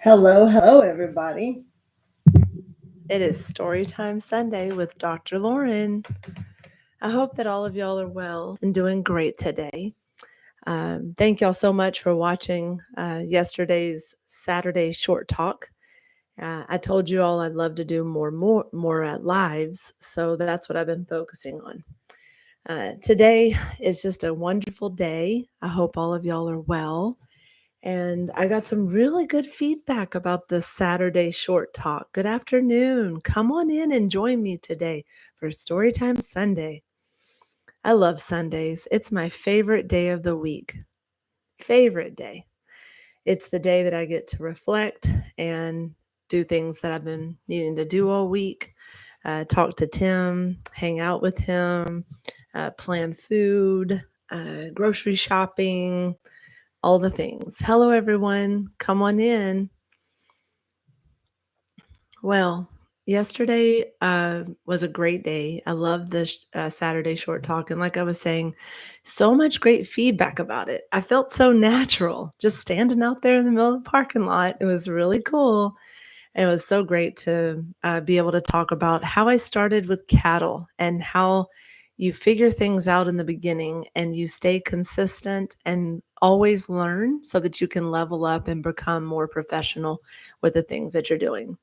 Hello, everybody. It is Storytime Sunday with Dr. Lauren. I hope that all of y'all are well and doing great today. Thank y'all so much for watching yesterday's Saturday short talk. I told you all I'd love to do more lives, so that's what I've been focusing on. Today is just a wonderful day. I hope all of y'all are well. And I got some really good feedback about this Saturday short talk. Good afternoon. Come on in and join me today for Storytime Sunday. I love Sundays. It's my favorite day of the week. Favorite day. It's the day that I get to reflect and do things that I've been needing to do all week. Talk to Tim, hang out with him, plan food, grocery shopping, all the things. Hello, everyone. Come on in. Well, yesterday was a great day. I love this Saturday short talk. And like I was saying, so much great feedback about it. I felt so natural just standing out there in the middle of the parking lot. It was really cool. And it was so great to be able to talk about how I started with cattle and how you figure things out in the beginning and you stay consistent and always learn so that you can level up and become more professional with the things that you're doing.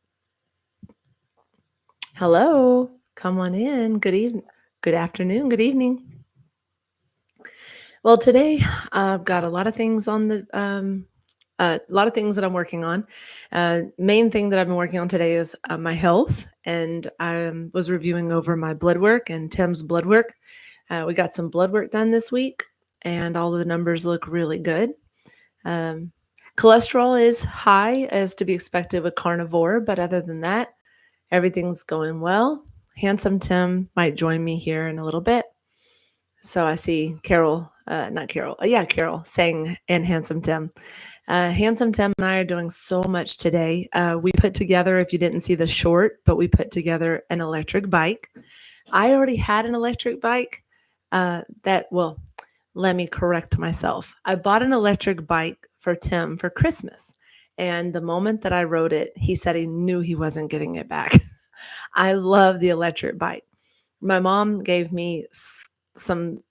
Hello, come on in. Good evening, good afternoon, good evening. Well, today I've got a lot of things on a lot of things that I'm working on. Main thing that I've been working on today is my health, and I was reviewing over my blood work and Tim's blood work. We got some blood work done this week, and all of the numbers look really good. Um, Cholesterol is high, as to be expected with carnivore, but other than that, everything's going well. Handsome Tim might join me here in a little bit. So I see Carol, not Carol, yeah, Carol saying, and Handsome Tim. Handsome Tim and I are doing so much today. We put together, if you didn't see the short, but we put together an electric bike. I already had an electric bike well, let me correct myself. I bought an electric bike for Tim for Christmas. And the moment that I rode it, he said he knew he wasn't getting it back. I love the electric bike. My mom gave me some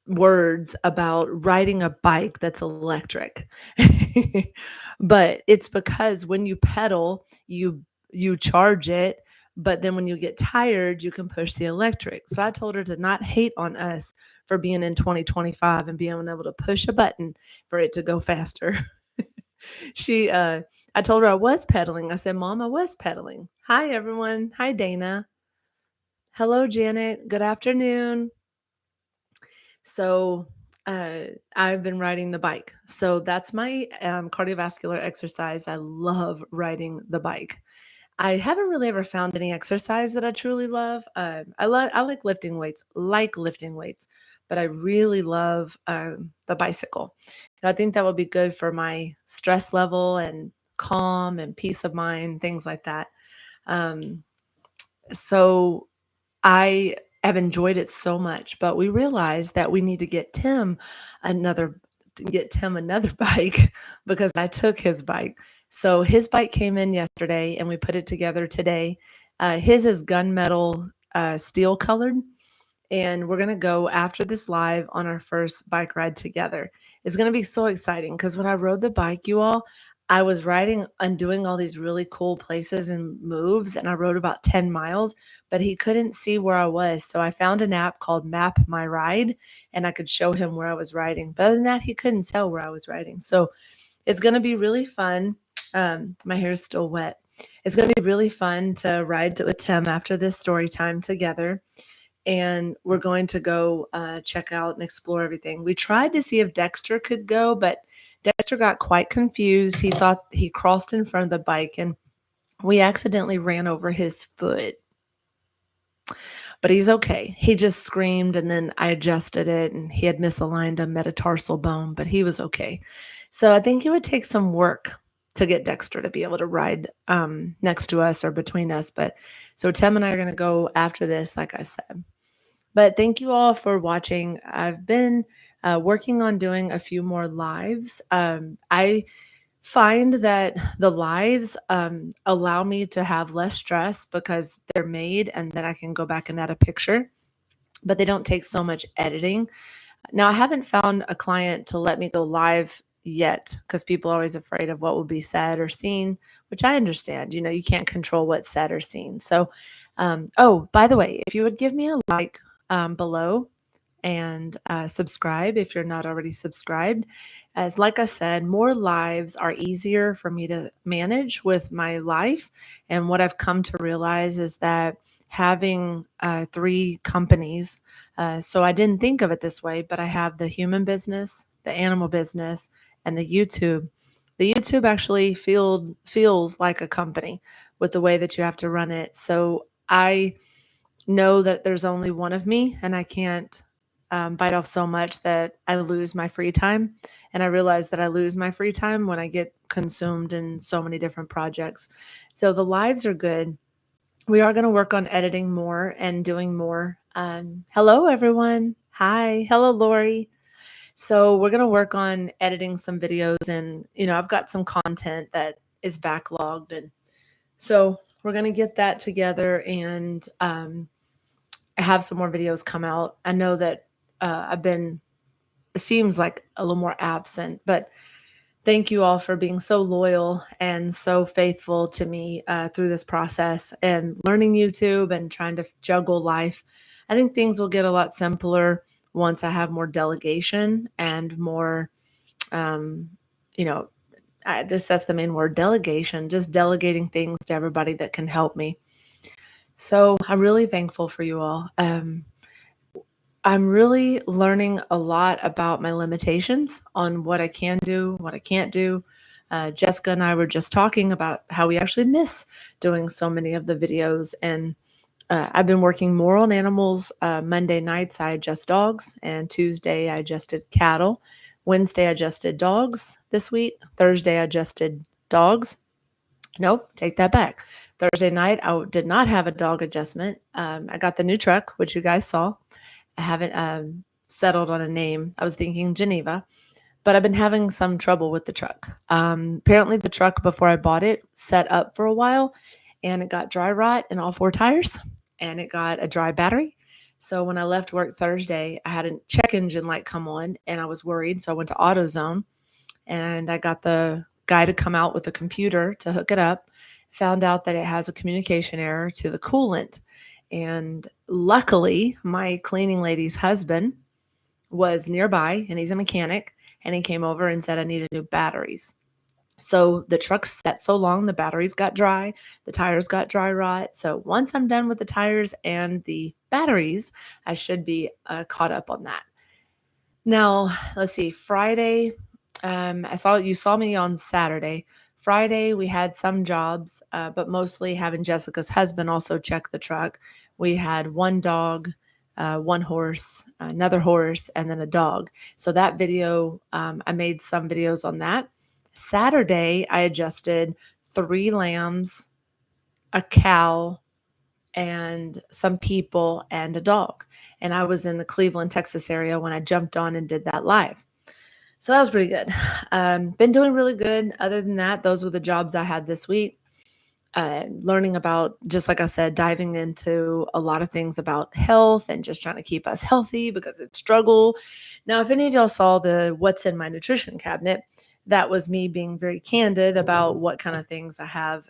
words about riding a bike that's electric. But it's because when you pedal, you charge it, but then when you get tired, you can push the electric. So I told her to not hate on us for being in 2025 and being able to push a button for it to go faster. she I told her I was pedaling. I said, "Mom, I was pedaling." Hi everyone. Hi Dana. Hello Janet. Good afternoon. So I've been riding the bike. So that's my cardiovascular exercise. I love riding the bike. I haven't really ever found any exercise that I truly love. I like lifting weights, but I really love the bicycle. I think that would be good for my stress level and calm and peace of mind, things like that. Um, so I have enjoyed it so much, but we realized that we need to another get Tim another bike because I took his bike. So his bike came in yesterday and we put it together today. His is gunmetal steel colored, and we're going to go after this live on our first bike ride together. It's going to be so exciting because when I rode the bike, you all, I was riding and doing all these really cool places and moves, and I rode about 10 miles, but he couldn't see where I was. So I found an app called Map My Ride, and I could show him where I was riding. But other than that, he couldn't tell where I was riding. So it's going to be really fun. My hair is still wet. It's going to be really fun to ride with Tim after this story time together, and we're going to go check out and explore everything. We tried to see if Dexter could go, but Dexter got quite confused. He thought he crossed in front of the bike, and we accidentally ran over his foot. But he's okay. He just screamed, and then I adjusted it, and he had misaligned a metatarsal bone, but he was okay. So I think it would take some work to get Dexter to be able to ride next to us or between us. But so Tim and I are going to go after this, like I said. But thank you all for watching. I've been working on doing a few more lives. I find that the lives allow me to have less stress because they're made and then I can go back and add a picture, but they don't take so much editing. Now, I haven't found a client to let me go live yet because people are always afraid of what will be said or seen, which I understand. You can't control what's said or seen. So, oh, by the way, if you would give me a like below and subscribe if you're not already subscribed. As like I said, more lives are easier for me to manage with my life. And what I've come to realize is that having three companies, so I didn't think of it this way, but I have the human business, the animal business, and the YouTube. The YouTube actually feels like a company with the way that you have to run it. So I know that there's only one of me and I can't bite off so much that I lose my free time. And I realize that I lose my free time when I get consumed in so many different projects. So the lives are good. We are going to work on editing more and doing more. Hello, everyone. Hi. Hello, Lori. So we're going to work on editing some videos and, I've got some content that is backlogged. And so we're going to get that together and, have some more videos come out. I know that it seems like a little more absent, but thank you all for being so loyal and so faithful to me through this process and learning YouTube and trying to juggle life. I think things will get a lot simpler once I have more delegation and more, um, you know, that's the main word, delegation, just delegating things to everybody that can help me. So I'm really thankful for you all. I'm really learning a lot about my limitations on what I can do, what I can't do. Jessica and I were just talking about how we actually miss doing so many of the videos. And I've been working more on animals. Monday nights, I adjust dogs. And Tuesday, I adjusted cattle. Wednesday, I adjusted dogs this week. Thursday, I adjusted dogs. Nope, take that back. Thursday night, I did not have a dog adjustment. I got the new truck, which you guys saw. I haven't settled on a name. I was thinking Geneva, but I've been having some trouble with the truck. Apparently, the truck before I bought it set up for a while and it got dry rot in all four tires and it got a dry battery. So when I left work Thursday, I had a check engine light come on and I was worried. So I went to AutoZone and I got the guy to come out with a computer to hook it up. Found out that it has a communication error to the coolant. And luckily, my cleaning lady's husband was nearby and he's a mechanic and he came over and said I needed new batteries. So the truck sat so long, the batteries got dry, the tires got dry rot. So once I'm done with the tires and the batteries, I should be caught up on that. Now, let's see, Friday, you saw me on Saturday. Friday, we had some jobs, but mostly having Jessica's husband also check the truck. We had one dog, one horse, another horse, and then a dog. So that video, I made some videos on that. Saturday, I adjusted 3 lambs, a cow, and some people and a dog. And I was in the Cleveland, Texas area when I jumped on and did that live. So that was pretty good. Been doing really good. Other than that, those were the jobs I had this week. Learning about, just like I said, diving into a lot of things about health and just trying to keep us healthy because it's struggle. Now, if any of y'all saw the What's in My Nutrition Cabinet, that was me being very candid about what kind of things I have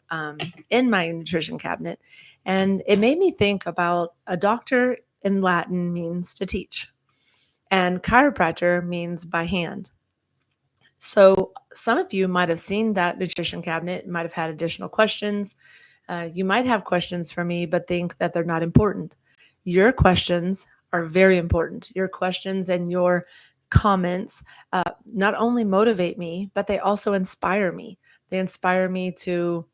in my nutrition cabinet. And it made me think about a doctor in Latin means to teach, and chiropractor means by hand. So some of you might have seen that nutrition cabinet, might have had additional questions. You might have questions for me, but think that they're not important. Your questions are very important. Your questions and your comments not only motivate me, but they also inspire me. They inspire me to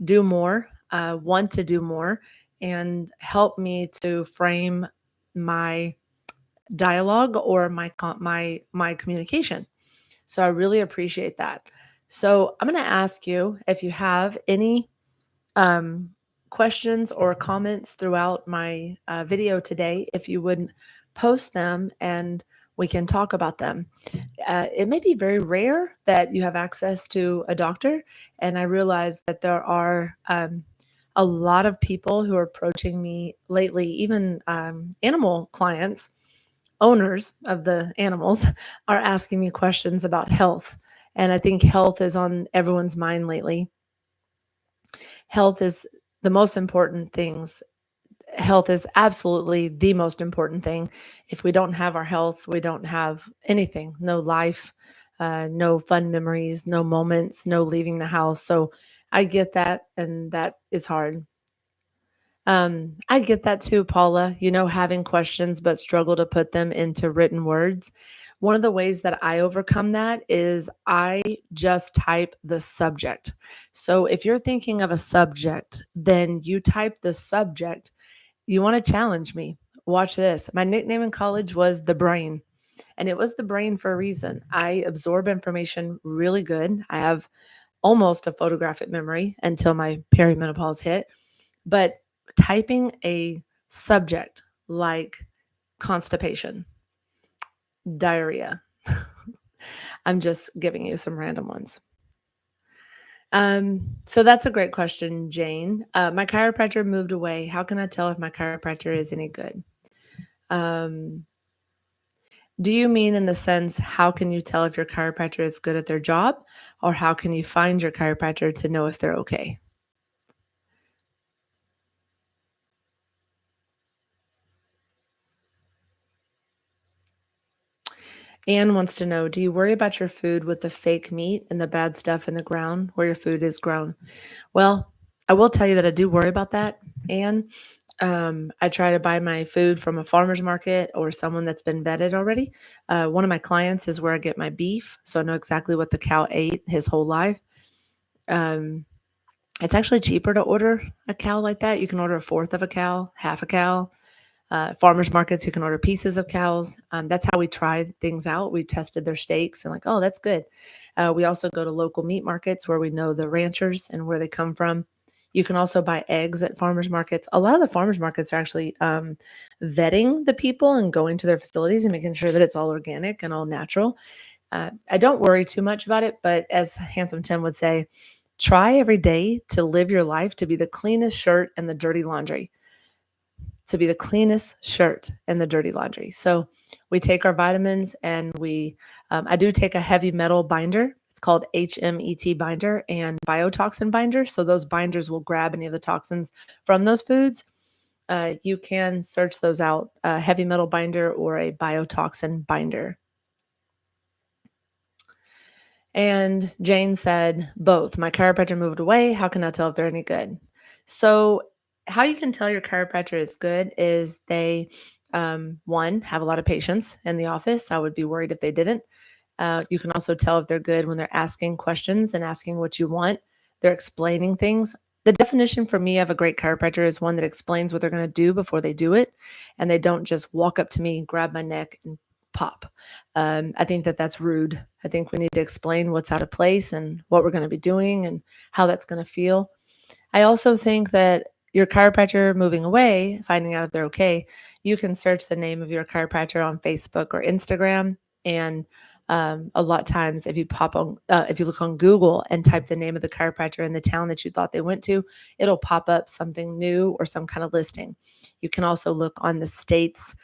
do more, want to do more, and help me to frame my dialogue or my communication. So I really appreciate that. So I'm going to ask you if you have any um, questions or comments throughout my video today, if you would post them and We can talk about them. It may be very rare that you have access to a doctor, and I realize that there are a lot of people who are approaching me lately, even animal clients, owners of the animals, are asking me questions about health. And I think health is on everyone's mind lately. Health is the most important things. Health is absolutely the most important thing. If we don't have our health, we don't have anything, no life, no fun memories, no moments, no leaving the house. So I get that, and that is hard. I get that too, Paula, having questions but struggle to put them into written words. One of the ways that I overcome that is I just type the subject. So if you're thinking of a subject, then you type the subject. You want to challenge me. Watch this. My nickname in college was the brain, and it was the brain for a reason. I absorb information really good. I have almost a photographic memory until my perimenopause hit. But typing a subject like constipation, diarrhea, I'm just giving you some random ones. So that's a great question, Jane. My chiropractor moved away. How can I tell if my chiropractor is any good? Um, do you mean in the sense, how can you tell if your chiropractor is good at their job, or how can you find your chiropractor to know if they're okay? Anne wants to know, do you worry about your food with the fake meat and the bad stuff in the ground where your food is grown? Well, I will tell you that I do worry about that, Anne. I try to buy my food from a farmer's market or someone that's been vetted already. One of my clients is where I get my beef, so I know exactly what the cow ate his whole life. Um, it's actually cheaper to order a cow like that. You can order a fourth of a cow, half a cow. Farmers markets, you can order pieces of cows. That's how we try things out. We tested their steaks and like, oh, that's good. We also go to local meat markets where we know the ranchers and where they come from. You can also buy eggs at farmers markets. A lot of the farmers markets are actually vetting the people and going to their facilities and making sure that it's all organic and all natural. I don't worry too much about it, but as Handsome Tim would say, try every day to live your life to be the cleanest shirt and the dirty laundry, to be the cleanest shirt in the dirty laundry. So we take our vitamins, and I do take a heavy metal binder. It's called HMET binder and biotoxin binder. So those binders will grab any of the toxins from those foods. You can search those out, a heavy metal binder or a biotoxin binder. And Jane said, both. My chiropractor moved away. How can I tell if they're any good? So, how you can tell your chiropractor is good is they, one, have a lot of patients in the office. I would be worried if they didn't. You can also tell if they're good when they're asking questions and asking what you want. They're explaining things. The definition for me of a great chiropractor is one that explains what they're going to do before they do it. And they don't just walk up to me, grab my neck, and pop. I think that that's rude. I think we need to explain what's out of place and what we're going to be doing and how that's going to feel. I also think that your chiropractor moving away, finding out if they're okay, you can search the name of your chiropractor on Facebook or Instagram. And a lot of times, if you look on Google and type the name of the chiropractor in the town that you thought they went to, it'll pop up something new or some kind of listing. You can also look on the state's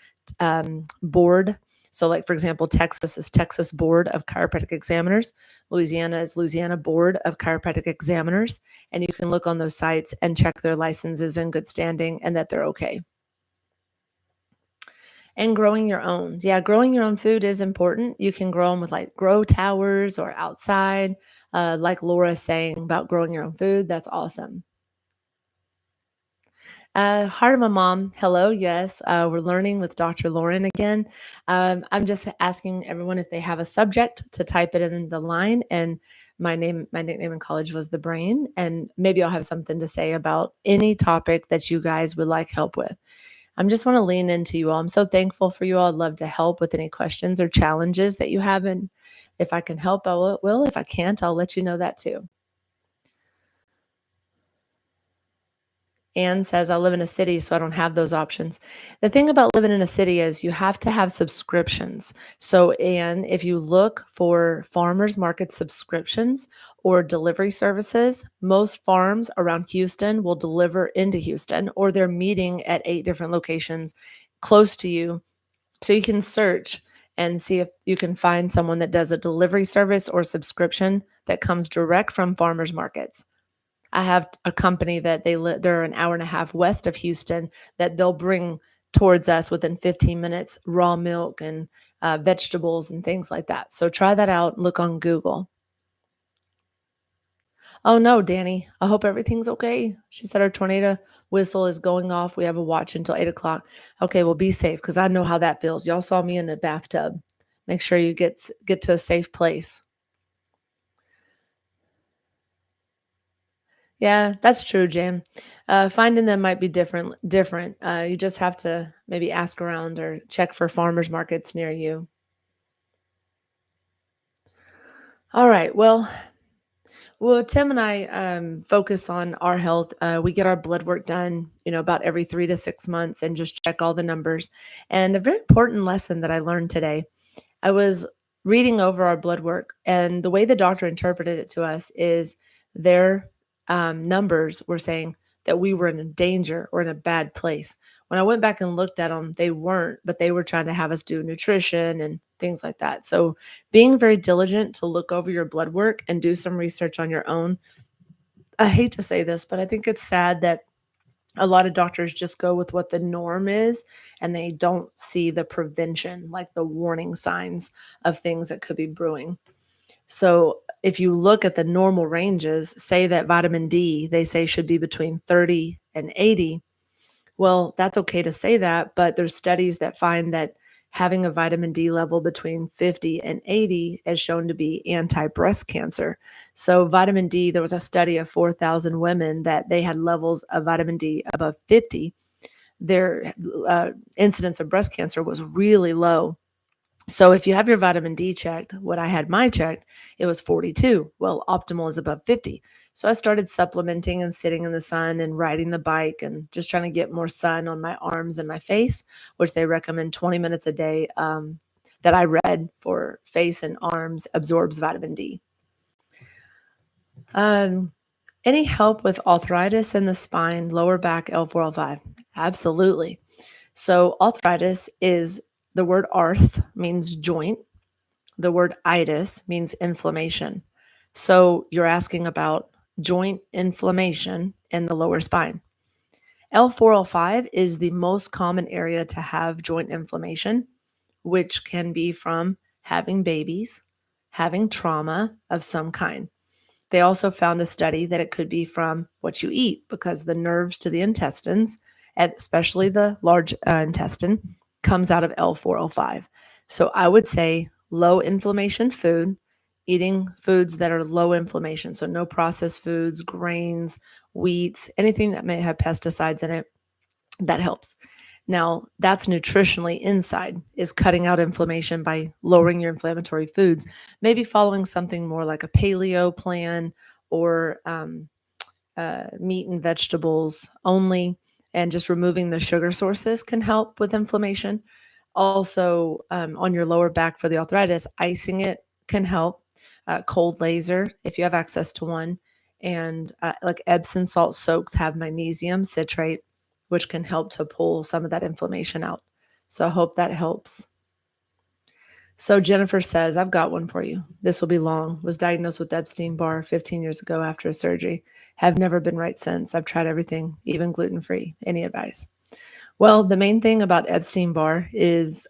board. So, like, for example, Texas is Texas Board of Chiropractic Examiners. Louisiana is Louisiana Board of Chiropractic Examiners. And you can look on those sites and check their licenses in good standing and that they're okay. And growing your own. Yeah, growing your own food is important. You can grow them with like grow towers or outside. Like Laura saying about growing your own food, that's awesome. Heart of my mom. Hello. Yes. We're learning with Dr. Lauren again. I'm just asking everyone if they have a subject to type it in the line. And my nickname in college was the brain. And maybe I'll have something to say about any topic that you guys would like help with. I'm just want to lean into you all. I'm so thankful for you all. I'd love to help with any questions or challenges that you have. And if I can help, I will. If I can't, I'll let you know that too. Anne says, I live in a city, so I don't have those options. The thing about living in a city is you have to have subscriptions. So, Anne, if you look for farmers market subscriptions or delivery services, most farms around Houston will deliver into Houston, or they're meeting at 8 different locations close to you. So you can search and see if you can find someone that does a delivery service or subscription that comes direct from farmers markets. I have a company that they're an hour and a half west of Houston that they'll bring towards us within 15 minutes raw milk and vegetables and things like that. So try that out. Look on Google. Oh no, Danny. I hope everything's okay. She said her tornado whistle is going off. We have a watch until 8 o'clock. Okay, well, be safe because I know how that feels. Y'all saw me in the bathtub. Make sure you get to a safe place. Yeah, that's true, Jan. Finding them might be different. You just have to maybe ask around or check for farmers markets near you. All right. Well, Tim and I focus on our health. We get our blood work done, about every 3 to 6 months, and just check all the numbers. And a very important lesson that I learned today, I was reading over our blood work, and the way the doctor interpreted it to us is their numbers were saying that we were in danger or in a bad place. When I went back and looked at them, they weren't, but they were trying to have us do nutrition and things like that. So, being very diligent to look over your blood work and do some research on your own. I hate to say this, but I think it's sad that a lot of doctors just go with what the norm is and they don't see the prevention, like the warning signs of things that could be brewing. So if you look at the normal ranges, say that vitamin D, they say should be between 30 and 80. Well, that's okay to say that, but there's studies that find that having a vitamin D level between 50 and 80 is shown to be anti-breast cancer. So vitamin D, there was a study of 4,000 women that they had levels of vitamin D above 50. Their incidence of breast cancer was really low. So if you have your vitamin D checked, what I had mine checked, it was 42. Well, optimal is above 50. So I started supplementing and sitting in the sun and riding the bike and just trying to get more sun on my arms and my face, which they recommend 20 minutes a day, that I read for face and arms absorbs vitamin D. Um, any help with arthritis in the spine, lower back, L4, L5? Absolutely. So arthritis is the word arth means joint. The word itis means inflammation. So you're asking about joint inflammation in the lower spine. L4, L5 is the most common area to have joint inflammation, which can be from having babies, having trauma of some kind. They also found a study that it could be from what you eat because the nerves to the intestines, especially the large intestine, comes out of L4, L5. So I would say low inflammation food, eating foods that are low inflammation. So no processed foods, grains, wheats, anything that may have pesticides in it, that helps. Now, that's nutritionally inside, is cutting out inflammation by lowering your inflammatory foods, maybe following something more like a paleo plan or meat and vegetables only, and just removing the sugar sources can help with inflammation. Also, on your lower back for the arthritis, icing it can help. Cold laser, if you have access to one, and like Epsom salt soaks have magnesium citrate, which can help to pull some of that inflammation out. So I hope that helps. So Jennifer says, I've got one for you. This will be long. Was diagnosed with Epstein-Barr 15 years ago after a surgery. Have never been right since. I've tried everything, even gluten-free. Any advice? Well, the main thing about Epstein-Barr is,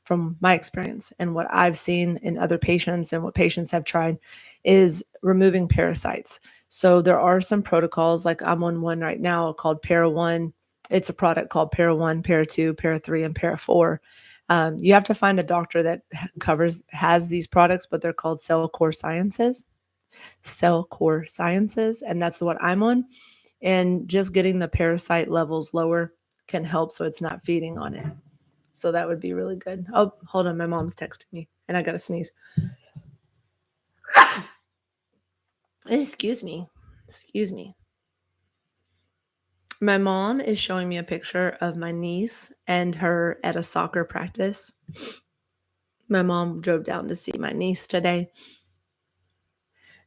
from my experience and what I've seen in other patients and what patients have tried, is removing parasites. So there are some protocols, like I'm on one right now called Para 1. It's a product called Para 1, Para 2, Para 3, and Para 4. You have to find a doctor that has these products, but they're called Cell Core Sciences, and that's what I'm on. And just getting the parasite levels lower can help so it's not feeding on it. So that would be really good. Oh, hold on. My mom's texting me and I got to sneeze. Excuse me. Excuse me. My mom is showing me a picture of my niece and her at a soccer practice. My mom drove down to see my niece today.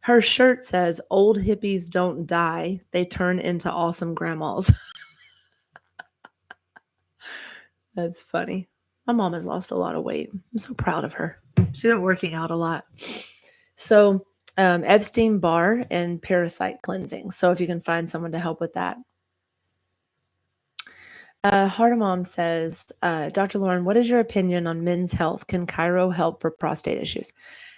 Her shirt says, "Old hippies don't die, they turn into awesome grandmas." That's funny. My mom has lost a lot of weight. I'm so proud of her. She's been working out a lot. So, Epstein Barr and parasite cleansing. So, if you can find someone to help with that. Heart of Mom says, Dr. Lauren, what is your opinion on men's health? Can chiro help for prostate issues?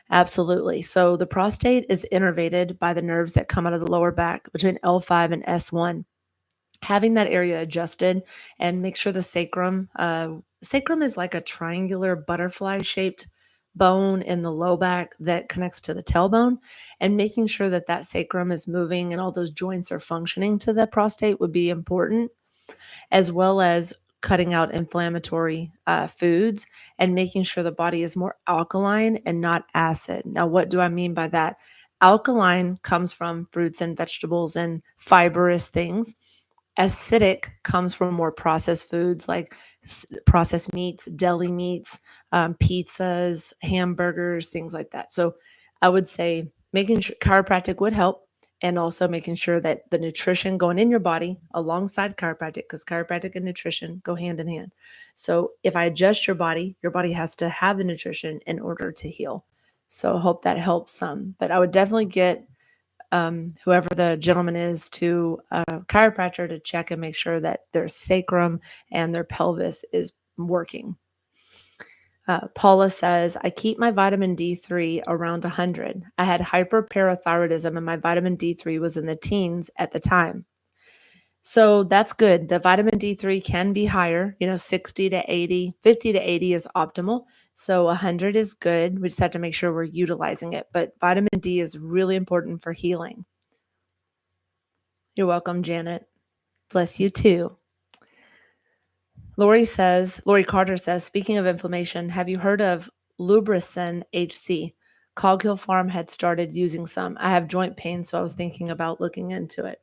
Absolutely. So, the prostate is innervated by the nerves that come out of the lower back between L5 and S1. Having that area adjusted and make sure the sacrum is like a triangular butterfly shaped bone in the low back that connects to the tailbone, and making sure that that sacrum is moving and all those joints are functioning to the prostate would be important, as well as cutting out inflammatory foods and making sure the body is more alkaline and not acid. Now, what do I mean by that? Alkaline comes from fruits and vegetables and fibrous things. Acidic comes from more processed foods like processed meats, deli meats, pizzas, hamburgers, things like that. So I would say making sure chiropractic would help, and also making sure that the nutrition going in your body alongside chiropractic, because chiropractic and nutrition go hand in hand. So if I adjust your body has to have the nutrition in order to heal. So I hope that helps some. But I would definitely get whoever the gentleman is to a chiropractor to check and make sure that their sacrum and their pelvis is working. Paula says, I keep my vitamin D3 around 100. I had hyperparathyroidism and my vitamin D3 was in the teens at the time. So that's good. The vitamin D3 can be higher, 60 to 80, 50 to 80 is optimal. So 100 is good. We just have to make sure we're utilizing it. But vitamin D is really important for healing. You're welcome, Janet. Bless you too. Lori Carter says, speaking of inflammation, have you heard of Lubricin HC? Cog Hill Farm had started using some. I have joint pain, so I was thinking about looking into it.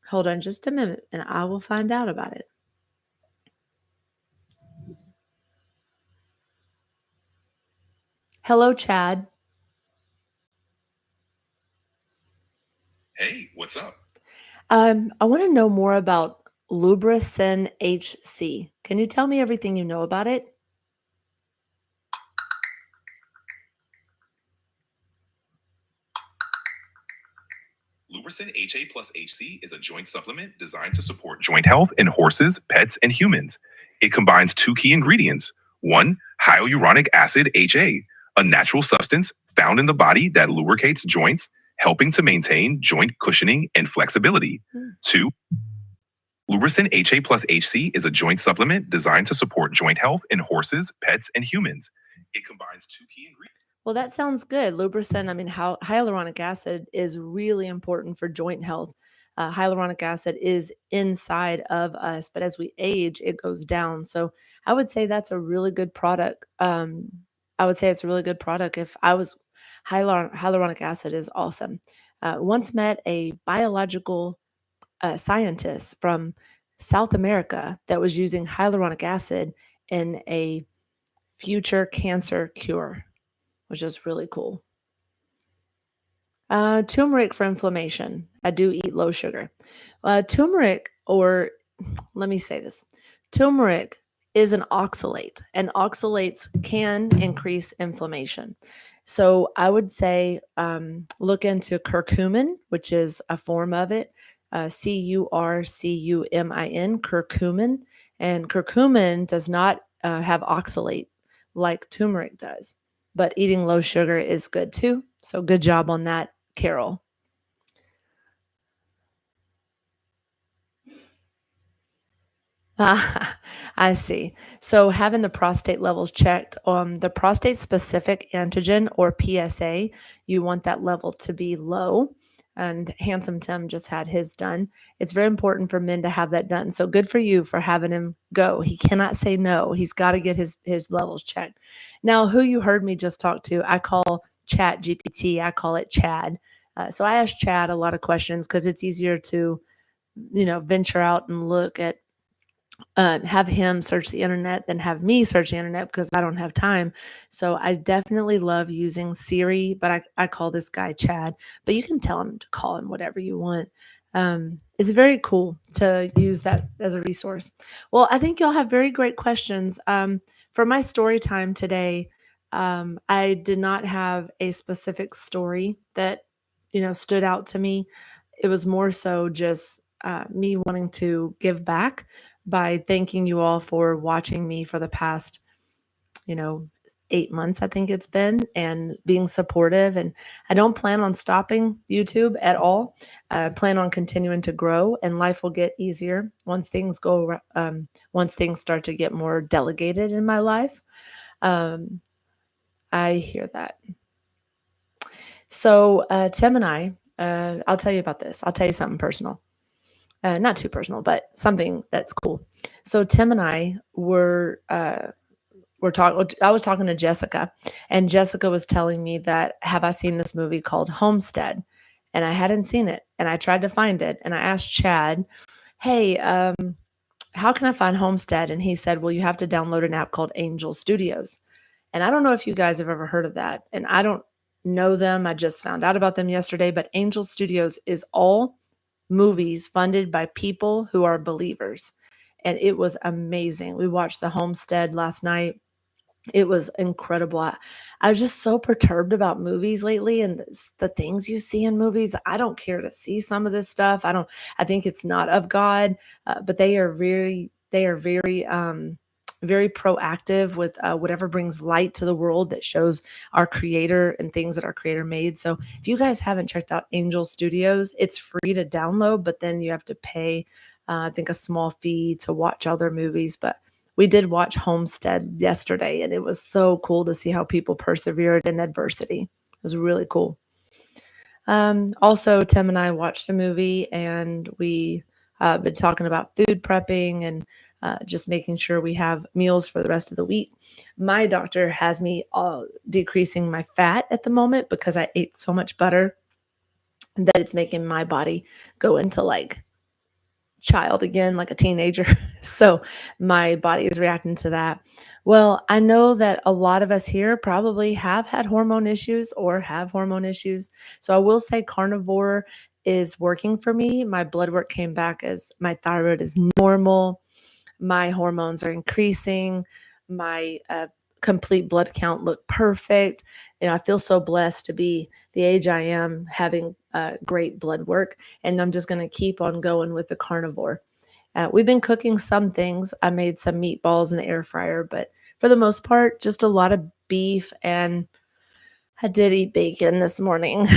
Hold on just a minute, and I will find out about it. Hello, Chad. Hey, what's up? I want to know more about Lubricin HC. Can you tell me everything you know about it? Lubricin HA plus HC is a joint supplement designed to support joint health in horses, pets, and humans. It combines two key ingredients. One, hyaluronic acid HA, a natural substance found in the body that lubricates joints, helping to maintain joint cushioning and flexibility. Two, Lubricin HA plus HC is a joint supplement designed to support joint health in horses, pets, and humans. It combines two key ingredients. Well, that sounds good. Lubricin, I mean, hyaluronic acid is really important for joint health. Hyaluronic acid is inside of us, but as we age, it goes down. So I would say that's a really good product. I would say it's a really good product. If I was hyaluronic acid is awesome. Once met a biological scientist from South America that was using hyaluronic acid in a future cancer cure, which is really cool. Turmeric for inflammation. I do eat low sugar. Turmeric, or let me say this, turmeric is an oxalate, and oxalates can increase inflammation. So I would say look into curcumin, which is a form of it, curcumin, curcumin. And curcumin does not have oxalate like turmeric does, but eating low sugar is good too. So good job on that, Carol. I see. So having the prostate levels checked, the prostate specific antigen or PSA, you want that level to be low. And Handsome Tim just had his done. It's very important for men to have that done. So good for you for having him go. He cannot say no. He's got to get his levels checked. Now, who you heard me just talk to, I call Chat GPT. I call it Chad. So I ask Chad a lot of questions because it's easier to venture out and look at have him search the internet than have me search the internet because I don't have time. So I definitely love using Siri, but I call this guy Chad, but you can tell him to call him whatever you want. It's very cool to use that as a resource. Well, I think y'all have very great questions. For my story time today, I did not have a specific story that, stood out to me. It was more so just me wanting to give back by thanking you all for watching me for the past, you know, 8 months, I think it's been, and being supportive. And I don't plan on stopping YouTube at all. I plan on continuing to grow, and life will get easier once things start to get more delegated in my life. Um, I hear that. So, Tim and I'll tell you about this. I'll tell you something personal. Not too personal, but something that's cool. So Tim and I were talking. I was talking to Jessica, and Jessica was telling me that have I seen this movie called Homestead, and I hadn't seen it, and I tried to find it, and I asked Chad, "Hey, how can I find Homestead?" And he said, "Well, you have to download an app called Angel Studios." And I don't know if you guys have ever heard of that, and I don't know them. I just found out about them yesterday, but Angel Studios is all movies funded by people who are believers. And it was amazing. We watched The Homestead last night. It was incredible. I was just so perturbed about movies lately and the things you see in movies. I don't care to see some of this stuff. I think it's not of God, but they are very proactive with whatever brings light to the world that shows our creator and things that our creator made. So if you guys haven't checked out Angel Studios, it's free to download, but then you have to pay, I think, a small fee to watch other movies. But we did watch Homestead yesterday, and it was so cool to see how people persevered in adversity. It was really cool. Also, Tim and I watched a movie, and we been talking about food prepping and just making sure we have meals for the rest of the week. My doctor has me decreasing my fat at the moment because I ate so much butter that it's making my body go into like child again, like a teenager. So my body is reacting to that. Well, I know that a lot of us here probably have had hormone issues or have hormone issues. So I will say carnivore is working for me. My blood work came back as my thyroid is normal. My hormones are increasing. My complete blood count look perfect. I feel so blessed to be the age I am, having great blood work, and I'm just going to keep on going with the carnivore. We've been cooking some things. I made some meatballs in the air fryer, but for the most part, just a lot of beef, and I did eat bacon this morning.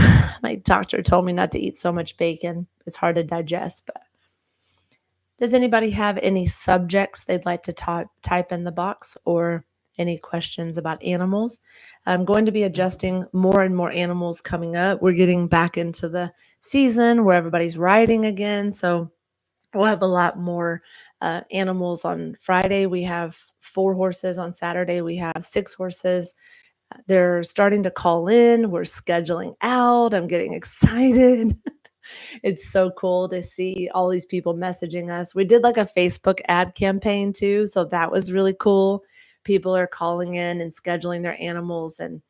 My doctor told me not to eat so much bacon. It's hard to digest, but does anybody have any subjects they'd like to type in the box or any questions about animals? I'm going to be adjusting more and more animals coming up. We're getting back into the season where everybody's riding again. So we'll have a lot more animals on Friday. We have 4 horses. On Saturday, we have 6 horses. They're starting to call in. We're scheduling out. I'm getting excited. It's so cool to see all these people messaging us. We did like a Facebook ad campaign too, so that was really cool. People are calling in and scheduling their animals. And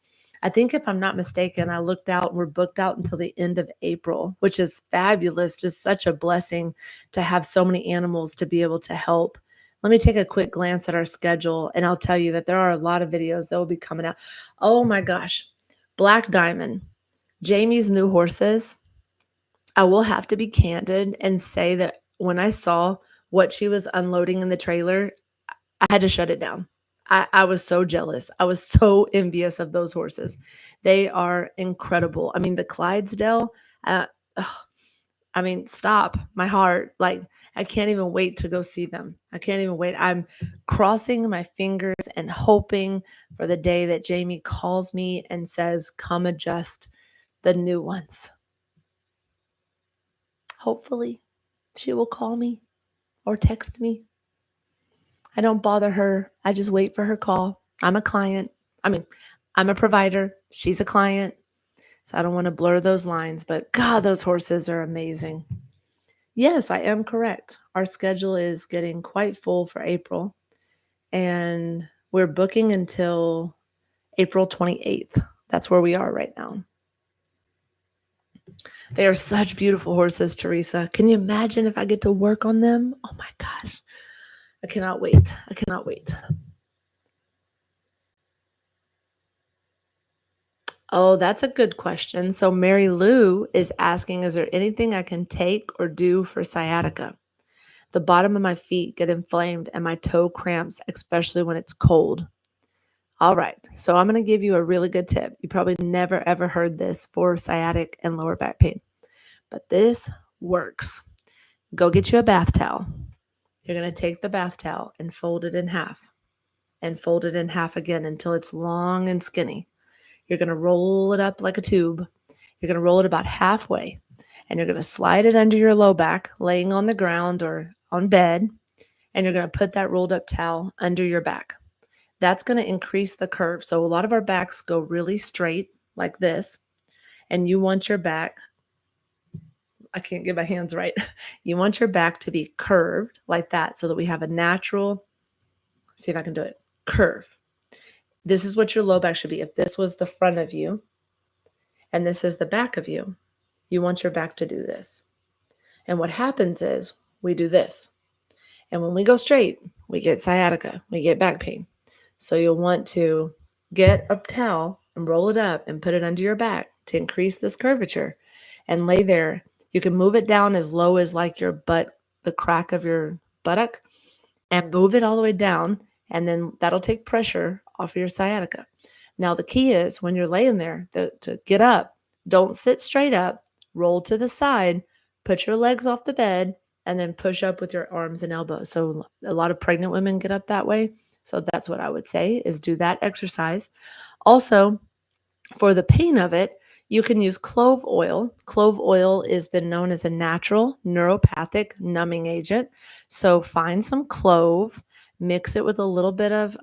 I think if I'm not mistaken, I looked out, we're booked out until the end of April, which is fabulous. Just such a blessing to have so many animals to be able to help. Let me take a quick glance at our schedule, and I'll tell you that there are a lot of videos that will be coming out. Oh my gosh. Black Diamond, Jamie's new horses. I will have to be candid and say that when I saw what she was unloading in the trailer, I had to shut it down. I was so jealous. I was so envious of those horses. They are incredible. I mean, the Clydesdale, uh, ugh, I mean, stop my heart. Like, I can't even wait to go see them. I can't even wait. I'm crossing my fingers and hoping for the day that Jamie calls me and says, come adjust the new ones. Hopefully, she will call me or text me. I don't bother her. I just wait for her call. I'm a client. I mean, I'm a provider. She's a client. So I don't want to blur those lines, but God, those horses are amazing. Yes, I am correct. Our schedule is getting quite full for April, and we're booking until April 28th. That's where we are right now. They are such beautiful horses, Teresa. Can you imagine if I get to work on them? Oh my gosh. I cannot wait. I cannot wait. Oh, that's a good question. So Mary Lou is asking, is there anything I can take or do for sciatica? The bottom of my feet get inflamed and my toe cramps, especially when it's cold. All right. So I'm going to give you a really good tip. You probably never ever heard this for sciatic and lower back pain, but this works. Go get you a bath towel. You're going to take the bath towel and fold it in half and fold it in half again until it's long and skinny. You're going to roll it up like a tube. You're going to roll it about halfway and you're going to slide it under your low back, laying on the ground or on bed, and you're going to put that rolled up towel under your back. That's going to increase the curve. So a lot of our backs go really straight like this, and you want your back, I can't get my hands right. You want your back to be curved like that so that we have a natural, see if I can do it, curve. This is what your low back should be. If this was the front of you and this is the back of you, you want your back to do this. And what happens is we do this. And when we go straight, we get sciatica, we get back pain. So you'll want to get a towel and roll it up and put it under your back to increase this curvature and lay there. You can move it down as low as like your butt, the crack of your buttock, and move it all the way down. And then that'll take pressure off of your sciatica. Now, the key is when you're laying there to get up, don't sit straight up, roll to the side, put your legs off the bed, and then push up with your arms and elbows. So a lot of pregnant women get up that way. So that's what I would say is do that exercise. Also, for the pain of it, you can use clove oil. Clove oil has been known as a natural neuropathic numbing agent. So find some clove, mix it with a little bit of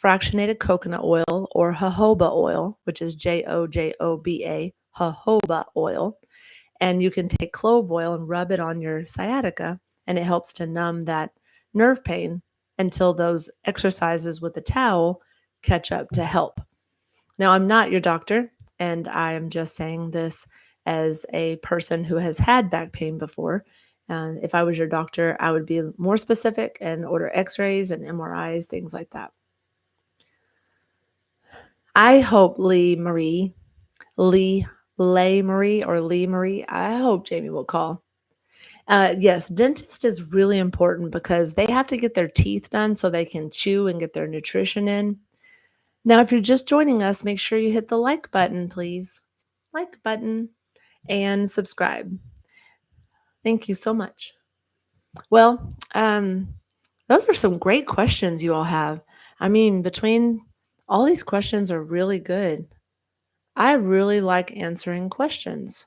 fractionated coconut oil or jojoba oil, which is Jojoba, jojoba oil. And you can take clove oil and rub it on your sciatica, and it helps to numb that nerve pain until those exercises with the towel catch up to help. Now, I'm not your doctor, and I am just saying this as a person who has had back pain before. If I was your doctor, I would be more specific and order x-rays and MRIs, things like that. I hope Lee Marie, I hope Jamie will call. Yes, dentist is really important because they have to get their teeth done so they can chew and get their nutrition in. Now, if you're just joining us, make sure you hit the like button, please. Like button and subscribe. Thank you so much. Well, those are some great questions you all have. I mean, between all these questions are really good. I really like answering questions.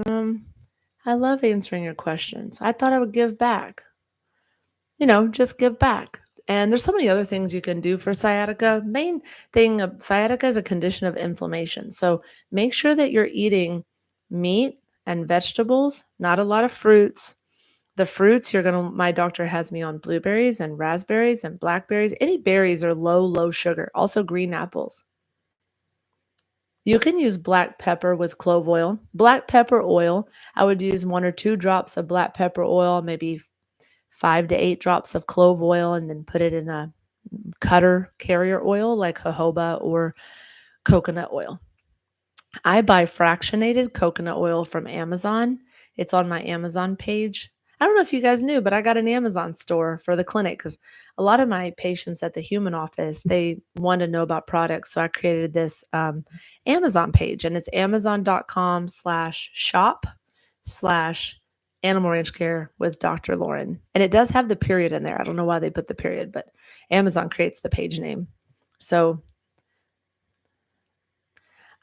I love answering your questions. I thought I would give back. Just give back. And there's so many other things you can do for sciatica. Main thing of sciatica is a condition of inflammation. So make sure that you're eating meat and vegetables, not a lot of fruits. The fruits my doctor has me on blueberries and raspberries and blackberries. Any berries are low sugar. Also green apples. You can use black pepper with clove oil. Black pepper oil, I would use 1 or 2 drops of black pepper oil, maybe 5 to 8 drops of clove oil, and then put it in a cutter carrier oil like jojoba or coconut oil. I buy fractionated coconut oil from Amazon. It's on my Amazon page. I don't know if you guys knew, but I got an Amazon store for the clinic because a lot of my patients at the human office, they want to know about products. So I created this Amazon page, and it's amazon.com/shop/Animal Ranch Care with Dr. Lauren. And it does have the period in there. I don't know why they put the period, but Amazon creates the page name. So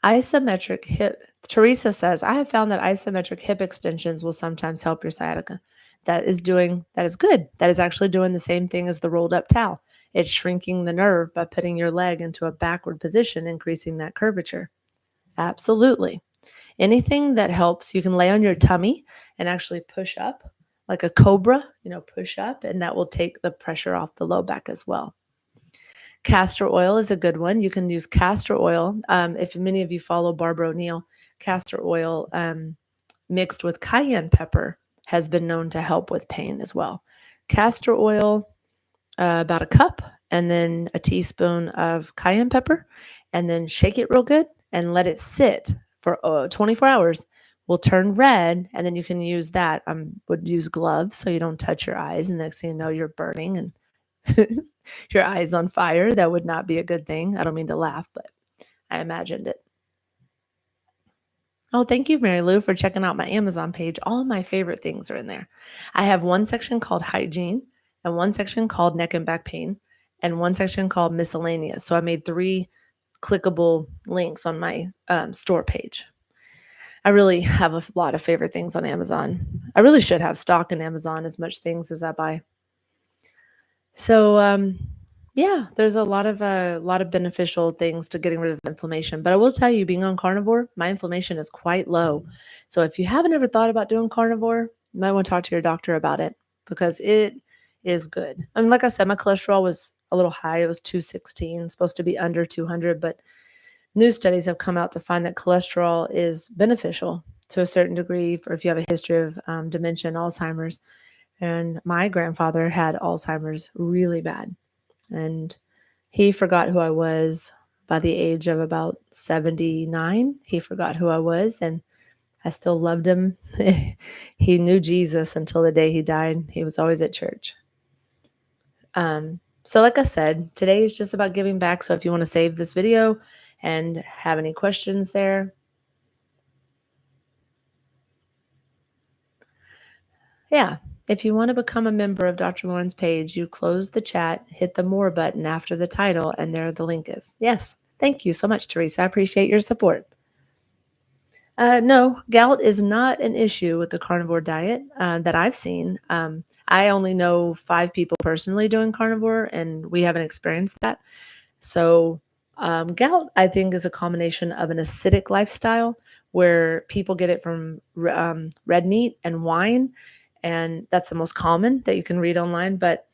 isometric hip, Teresa says, I have found that isometric hip extensions will sometimes help your sciatica. That is good. That is actually doing the same thing as the rolled up towel. It's shrinking the nerve by putting your leg into a backward position, increasing that curvature. Absolutely. Anything that helps, you can lay on your tummy and actually push up like a cobra, push up, and that will take the pressure off the low back as well. Castor oil is a good one. You can use castor oil. If many of you follow Barbara O'Neill, castor oil mixed with cayenne pepper has been known to help with pain as well. Castor oil, about a cup, and then a teaspoon of cayenne pepper, and then shake it real good and let it sit for 24 hours. Will turn red, and then you can use that. Would use gloves so you don't touch your eyes, and next thing you know, you're burning and your eyes on fire. That would not be a good thing. I don't mean to laugh, but I imagined it. Oh, thank you, Mary Lou, for checking out my Amazon page. All my favorite things are in there. I have one section called hygiene, and one section called neck and back pain, and one section called miscellaneous. So I made 3 clickable links on my store page. I really have a lot of favorite things on Amazon. I really should have stock in Amazon as much things as I buy. So yeah, there's a lot of beneficial things to getting rid of inflammation. But I will tell you, being on carnivore, my inflammation is quite low. So if you haven't ever thought about doing carnivore, you might want to talk to your doctor about it because it is good. I mean, like I said, my cholesterol was a little high. It was 216, supposed to be under 200, but new studies have come out to find that cholesterol is beneficial to a certain degree for if you have a history of dementia and Alzheimer's. And my grandfather had Alzheimer's really bad. And he forgot who I was by the age of about 79. He forgot who I was, and I still loved him. He knew Jesus until the day he died. He was always at church. So like I said, today is just about giving back. So if you want to save this video and have any questions there, yeah. If you want to become a member of Dr. Lauren's page, you close the chat, hit the more button after the title, and there the link is. Yes. Thank you so much, Teresa. I appreciate your support. No, gout is not an issue with the carnivore diet that I've seen. I only know 5 people personally doing carnivore, and we haven't experienced that. So gout, I think, is a combination of an acidic lifestyle where people get it from red meat and wine, and that's the most common that you can read online. But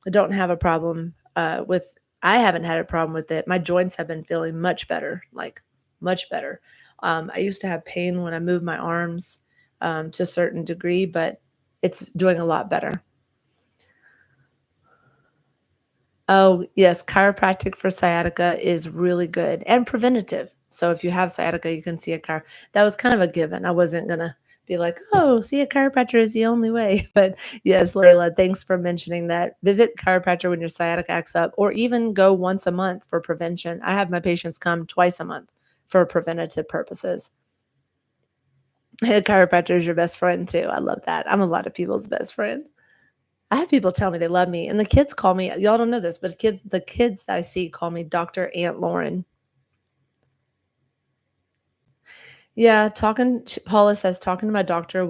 I don't have a problem with. I haven't had a problem with it. My joints have been feeling much better, like much better. I used to have pain when I moved my arms to a certain degree, but it's doing a lot better. Oh, yes, chiropractic for sciatica is really good and preventative. So if you have sciatica, you can see a that was kind of a given. I wasn't gonna be like, "Oh, see a chiropractor is the only way." But yes, Layla, thanks for mentioning that. Visit chiropractor when your sciatica acts up, or even go once a month for prevention. I have my patients come twice a month for preventative purposes. A chiropractor is your best friend too. I love that. I'm a lot of people's best friend. I have people tell me they love me, and the kids call me. Y'all don't know this, but the kids that I see call me Dr. Aunt Lauren. Yeah, Paula says talking to my doctor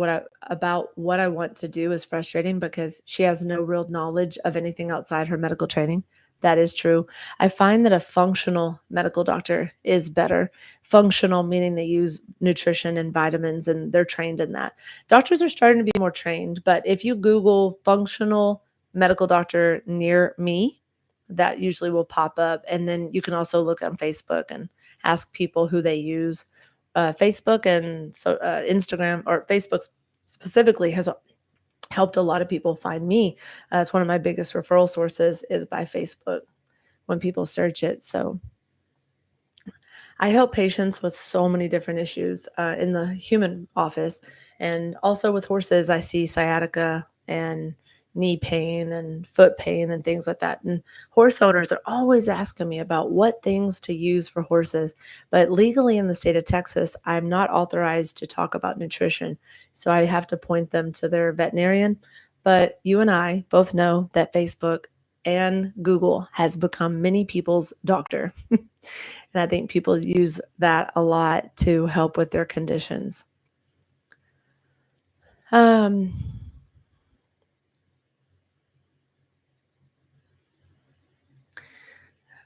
about what I want to do is frustrating because she has no real knowledge of anything outside her medical training. That is true. I find that a functional medical doctor is better. Functional meaning they use nutrition and vitamins and they're trained in that. Doctors are starting to be more trained, but if you Google functional medical doctor near me, that usually will pop up. And then you can also look on Facebook and ask people who they use. Facebook and Instagram, or Facebook specifically, has helped a lot of people find me. It's one of my biggest referral sources is by Facebook when people search it. So I help patients with so many different issues in the human office, and also with horses. I see sciatica and knee pain and foot pain and things like that. And horse owners are always asking me about what things to use for horses. But legally in the state of Texas, I'm not authorized to talk about nutrition. So I have to point them to their veterinarian. But you and I both know that Facebook and Google has become many people's doctor. And I think people use that a lot to help with their conditions.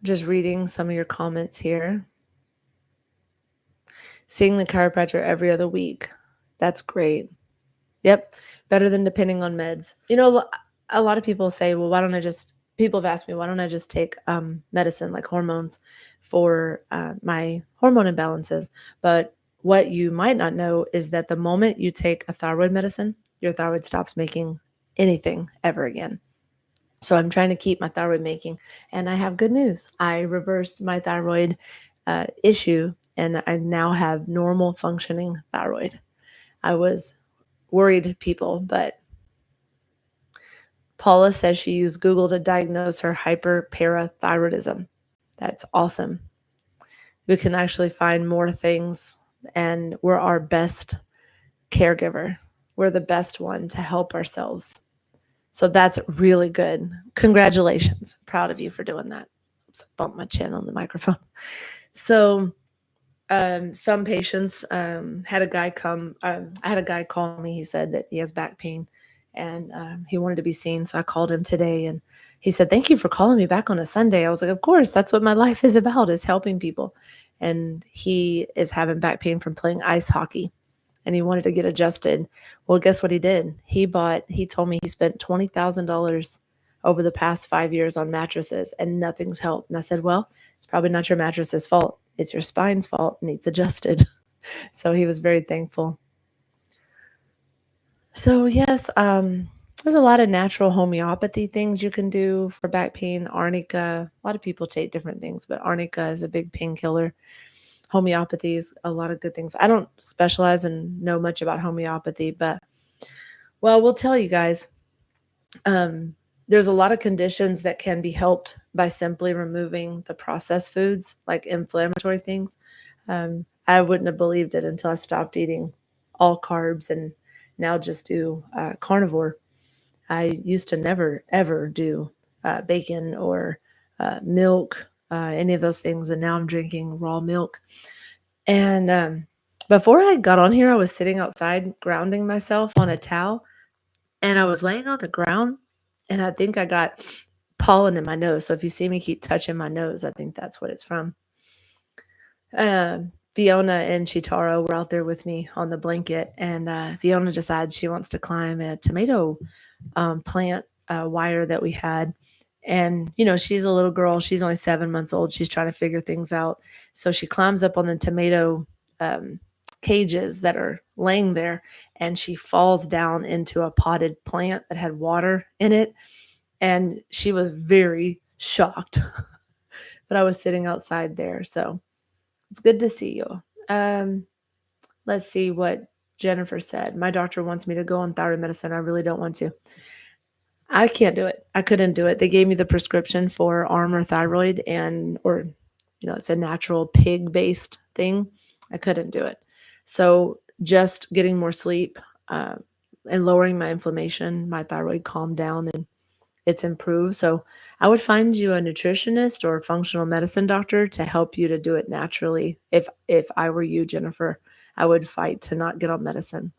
Just reading some of your comments here. Seeing the chiropractor every other week. That's great. Yep. Better than depending on meds. A lot of people say, well, people have asked me, why don't I just take medicine like hormones for my hormone imbalances? But what you might not know is that the moment you take a thyroid medicine, your thyroid stops making anything ever again. So I'm trying to keep my thyroid making. And I have good news. I reversed my thyroid issue and I now have normal functioning thyroid. I was worried, people, but Paula says she used Google to diagnose her hyperparathyroidism. That's awesome. We can actually find more things, and we're our best caregiver. We're the best one to help ourselves. So that's really good. Congratulations. Proud of you for doing that. Oops, I bumped my chin on the microphone. So some patients had a guy come. I had a guy call me. He said that he has back pain, and he wanted to be seen. So I called him today, and he said, "Thank you for calling me back on a Sunday." I was like, "Of course, that's what my life is about, is helping people." And he is having back pain from playing ice hockey, and he wanted to get adjusted. Well, guess what he did? He told me he spent $20,000 over the past 5 years on mattresses, and nothing's helped. And I said, well, it's probably not your mattress's fault. It's your spine's fault. It needs adjusted. So he was very thankful. So yes, there's a lot of natural homeopathy things you can do for back pain. Arnica, a lot of people take different things, but arnica is a big painkiller. Homeopathy is a lot of good things. I don't specialize and know much about homeopathy, but well, we'll tell you guys. There's a lot of conditions that can be helped by simply removing the processed foods, like inflammatory things. I wouldn't have believed it until I stopped eating all carbs and now just do carnivore. I used to never, ever do bacon or milk, any of those things. And now I'm drinking raw milk. And before I got on here, I was sitting outside grounding myself on a towel. And I was laying on the ground. And I think I got pollen in my nose. So if you see me keep touching my nose, I think that's what it's from. Fiona and Chitaro were out there with me on the blanket, and Fiona decides she wants to climb a tomato plant wire that we had. And, she's a little girl. She's only 7 months old. She's trying to figure things out. So she climbs up on the tomato cages that are laying there, and she falls down into a potted plant that had water in it. And she was very shocked. But I was sitting outside there. So it's good to see you. Let's see what Jennifer said. My doctor wants me to go on thyroid medicine. I really don't want to. I can't do it. I couldn't do it. They gave me the prescription for Armor Thyroid it's a natural pig-based thing. I couldn't do it. So just getting more sleep and lowering my inflammation, my thyroid calmed down and it's improved. So I would find you a nutritionist or a functional medicine doctor to help you to do it naturally. If I were you, Jennifer, I would fight to not get on medicine.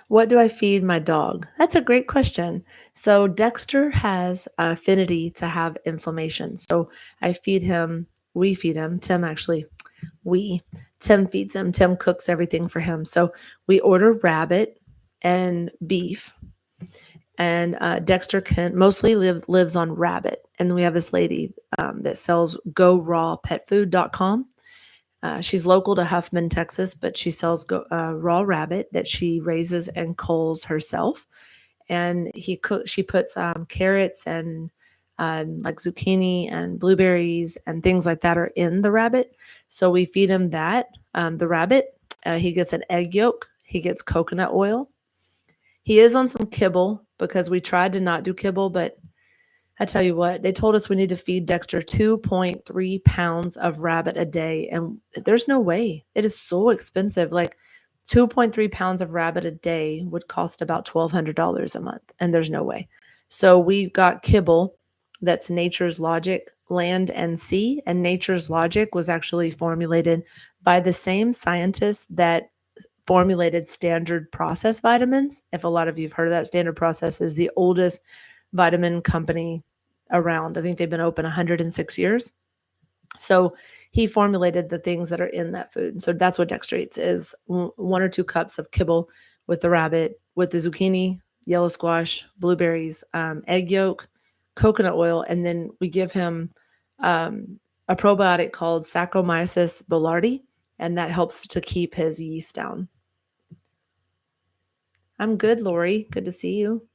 What do I feed my dog? That's a great question. So Dexter has affinity to have inflammation. So we feed him, Tim feeds him. Tim cooks everything for him. So we order rabbit and beef. And Dexter mostly lives on rabbit. And we have this lady that sells GoRawPetFood.com. She's local to Huffman, Texas, but she sells raw rabbit that she raises and culls herself. And she puts carrots and like zucchini and blueberries and things like that are in the rabbit. So we feed him that. The rabbit, he gets an egg yolk. He gets coconut oil. He is on some kibble because we tried to not do kibble, but I tell you what, they told us we need to feed Dexter 2.3 pounds of rabbit a day. And there's no way. It is so expensive. Like 2.3 pounds of rabbit a day would cost about $1,200 a month. And there's no way. So we got kibble. That's Nature's Logic Land and Sea. And Nature's Logic was actually formulated by the same scientists that formulated Standard Process vitamins. If a lot of you have heard of that, Standard Process is the oldest vitamin company around. I think they've been open 106 years. So he formulated the things that are in that food. So that's what Dexter eats is 1 or 2 cups of kibble with the rabbit, with the zucchini, yellow squash, blueberries, egg yolk, coconut oil, and then we give him a probiotic called Saccharomyces boulardii, and that helps to keep his yeast down. I'm good, Lori. Good to see you.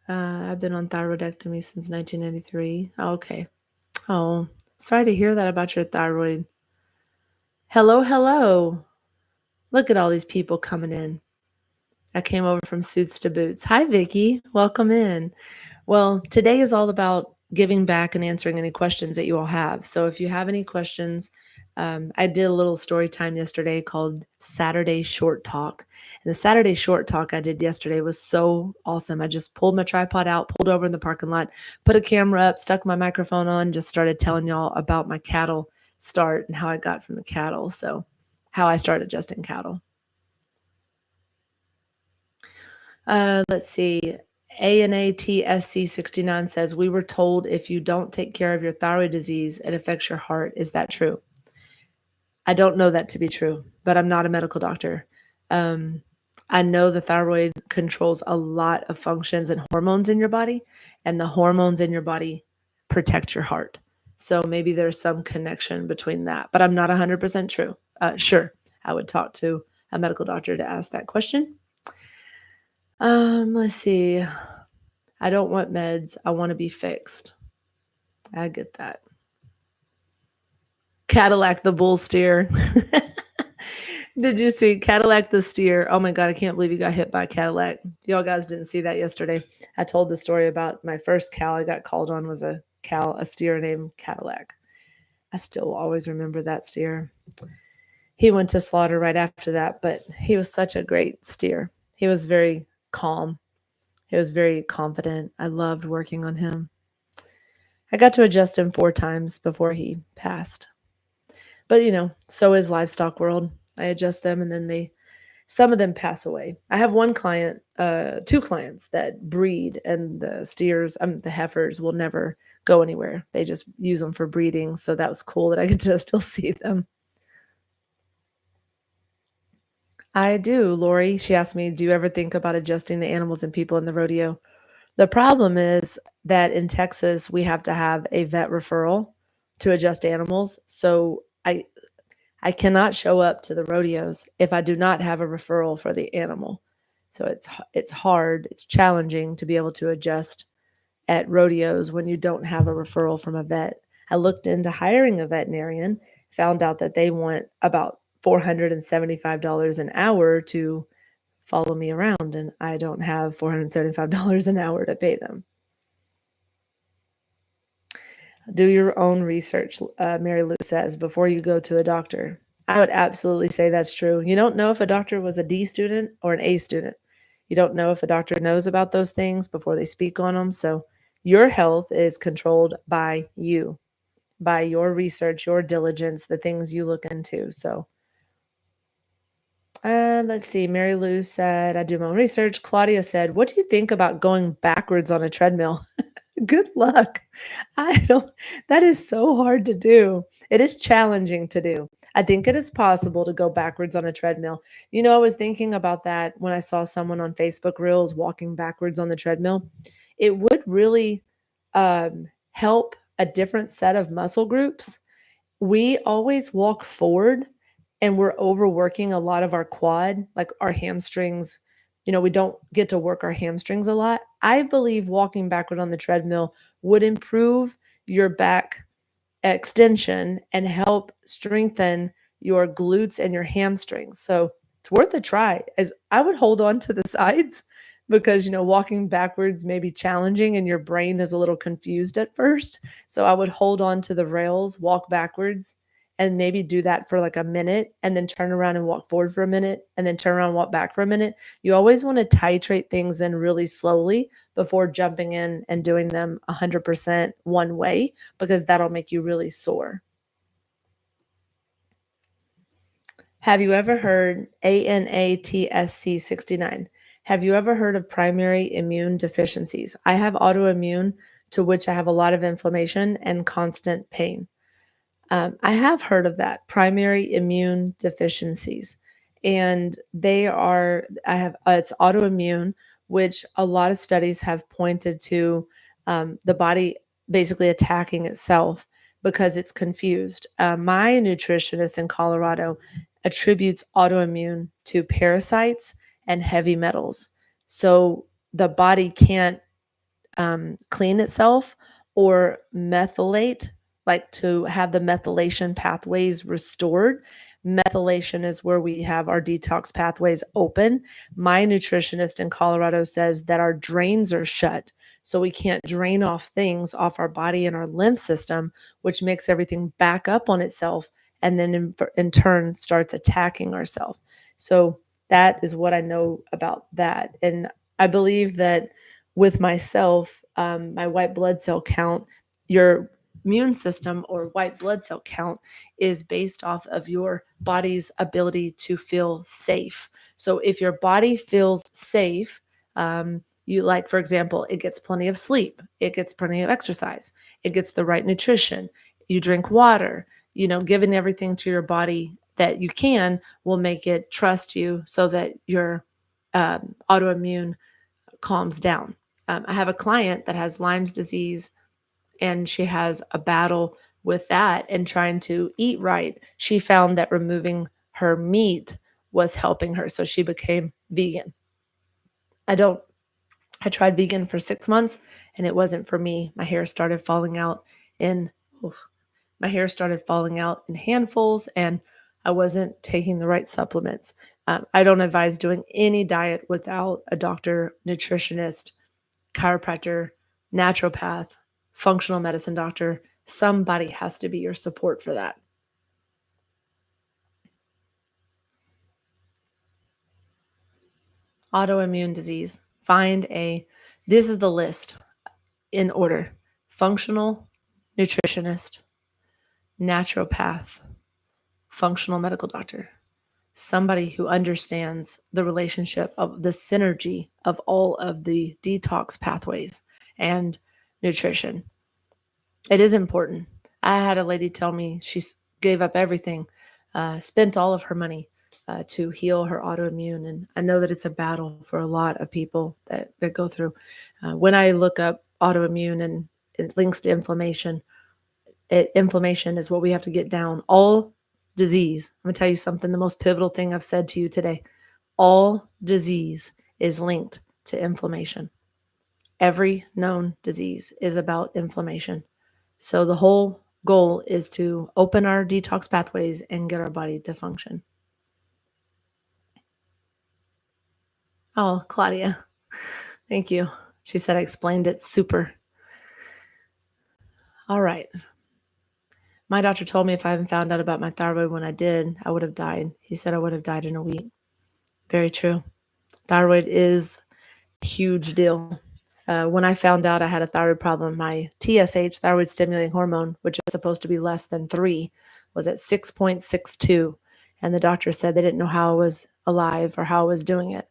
I've been on thyroidectomy since 1993. Okay. Oh, sorry to hear that about your thyroid. Hello, hello. Look at all these people coming in. I came over from Suits to Boots. Hi, Vicki. Welcome in. Well, today is all about giving back and answering any questions that you all have. So if you have any questions, I did a little story time yesterday called Saturday Short Talk. And the Saturday Short Talk I did yesterday was so awesome. I just pulled my tripod out, pulled over in the parking lot, put a camera up, stuck my microphone on, just started telling y'all about my cattle start and how I got from the cattle. So how I started adjusting cattle. Let's see. ANATSC69 says, we were told if you don't take care of your thyroid disease, it affects your heart. Is that true? I don't know that to be true, but I'm not a medical doctor. I know the thyroid controls a lot of functions and hormones in your body, and the hormones in your body protect your heart. So maybe there's some connection between that, but I'm not 100% true. Sure, I would talk to a medical doctor to ask that question. Let's see. I don't want meds. I want to be fixed. I get that. Cadillac the bull steer. Did you see Cadillac the steer? Oh my God, I can't believe you got hit by a Cadillac. Y'all guys didn't see that yesterday. I told the story about my first cow I got called on was a steer named Cadillac. I still always remember that steer. He went to slaughter right after that, but he was such a great steer. He was very calm. He was very confident. I loved working on him. I got to adjust him 4 times before he passed. But, so is livestock world. I adjust them and then some of them pass away. I have 2 clients that breed, and the steers, the heifers will never go anywhere. They just use them for breeding. So that was cool that I get to still see them. I do, Lori. She asked me, do you ever think about adjusting the animals and people in the rodeo? The problem is that in Texas, we have to have a vet referral to adjust animals. So I cannot show up to the rodeos if I do not have a referral for the animal. So it's hard, it's challenging to be able to adjust at rodeos when you don't have a referral from a vet. I looked into hiring a veterinarian, found out that they want about $475 an hour to follow me around, and I don't have $475 an hour to pay them. Do your own research, Mary Lou says, before you go to a doctor. I would absolutely say that's true. You don't know if a doctor was a D student or an A student. You don't know if a doctor knows about those things before they speak on them. So your health is controlled by you, by your research, your diligence, the things you look into. So let's see. Mary Lou said, I do my own research. Claudia said, what do you think about going backwards on a treadmill? Good luck. That is so hard to do. It is challenging to do. I think it is possible to go backwards on a treadmill. I was thinking about that when I saw someone on Facebook Reels walking backwards on the treadmill. It would really help a different set of muscle groups. We always walk forward and we're overworking a lot of our quad, like our hamstrings. We don't get to work our hamstrings a lot. I believe walking backward on the treadmill would improve your back extension and help strengthen your glutes and your hamstrings. So it's worth a try. As I would hold on to the sides because, walking backwards may be challenging and your brain is a little confused at first. So I would hold on to the rails, walk backwards, and maybe do that for like a minute and then turn around and walk forward for a minute and then turn around and walk back for a minute. You always want to titrate things in really slowly before jumping in and doing them 100% one way, because that'll make you really sore. Have you ever heard ANATSC69? Have you ever heard of primary immune deficiencies? I have autoimmune, to which I have a lot of inflammation and constant pain. I have heard of that, primary immune deficiencies. And it's autoimmune, which a lot of studies have pointed to the body basically attacking itself because it's confused. My nutritionist in Colorado attributes autoimmune to parasites and heavy metals. So the body can't clean itself or methylate, like to have the methylation pathways restored. Methylation is where we have our detox pathways open. My nutritionist in Colorado says that our drains are shut. So we can't drain off things off our body and our lymph system, which makes everything back up on itself and then in turn starts attacking ourselves. So that is what I know about that. And I believe that with myself, my white blood cell count, your immune system or white blood cell count is based off of your body's ability to feel safe. So if your body feels safe, you like, for example, it gets plenty of sleep, it gets plenty of exercise, it gets the right nutrition, you drink water, giving everything to your body that you can will make it trust you so that your autoimmune calms down. I have a client that has Lyme's disease and she has a battle with that and trying to eat right. She found that removing her meat was helping her. So she became vegan. I tried vegan for 6 months and it wasn't for me. My hair started falling out in, my hair started falling out in handfuls and I wasn't taking the right supplements. I don't advise doing any diet without a doctor, nutritionist, chiropractor, naturopath, functional medicine doctor. Somebody has to be your support for that. Autoimmune disease. This is the list in order: functional nutritionist, naturopath, functional medical doctor, somebody who understands the relationship of the synergy of all of the detox pathways and nutrition. It is important. I had a lady tell me she gave up everything, spent all of her money to heal her autoimmune. And I know that it's a battle for a lot of people that go through. When I look up autoimmune and it links to inflammation, inflammation is what we have to get down. All disease, I'm going to tell you something, the most pivotal thing I've said to you today, all disease is linked to inflammation. Every known disease is about inflammation. So the whole goal is to open our detox pathways and get our body to function. Oh, Claudia, thank you. She said I explained it super. All right. My doctor told me if I hadn't found out about my thyroid when I did, I would have died. He said I would have died in a week. Very true. Thyroid is a huge deal. When I found out I had a thyroid problem, my TSH, thyroid stimulating hormone, which is supposed to be less than 3, was at 6.62. And the doctor said they didn't know how I was alive or how I was doing it.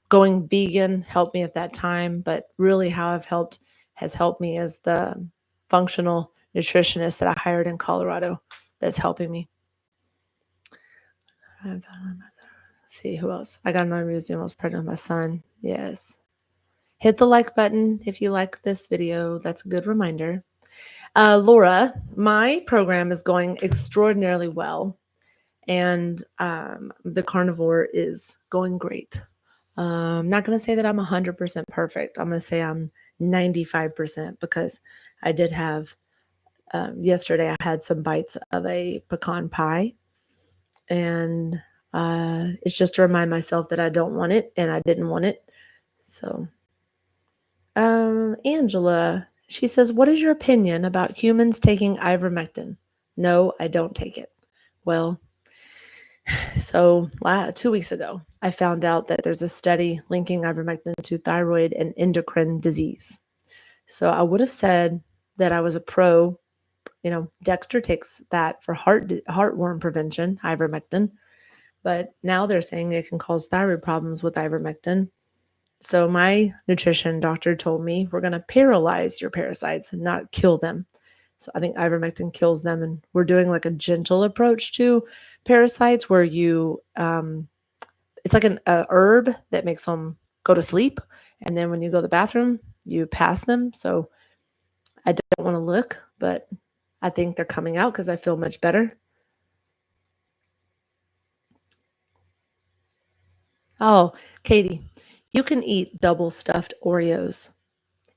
Going vegan helped me at that time, but really how has helped me as the functional nutritionist that I hired in Colorado that's helping me. Let's see who else. I got another museum. I was pregnant with my son. Yes. Hit the like button if you like this video. That's a good reminder. Laura, my program is going extraordinarily well, and the carnivore is going great. I'm not going to say that I'm 100% perfect. I'm going to say I'm 95% because I did have, yesterday I had some bites of a pecan pie, and it's just to remind myself that I don't want it and I didn't want it. So Angela, she says, what is your opinion about humans taking ivermectin? No, I don't take it. Well, so 2 weeks ago, I found out that there's a study linking ivermectin to thyroid and endocrine disease. So I would have said that I was a pro. Dexter takes that for heartworm prevention, ivermectin. But now they're saying it can cause thyroid problems with ivermectin. So my nutrition doctor told me we're going to paralyze your parasites and not kill them. So I think ivermectin kills them. And we're doing like a gentle approach to parasites where it's like a herb that makes them go to sleep. And then when you go to the bathroom, you pass them. So I don't want to look, but I think they're coming out because I feel much better. Oh, Katie, you can eat double stuffed Oreos.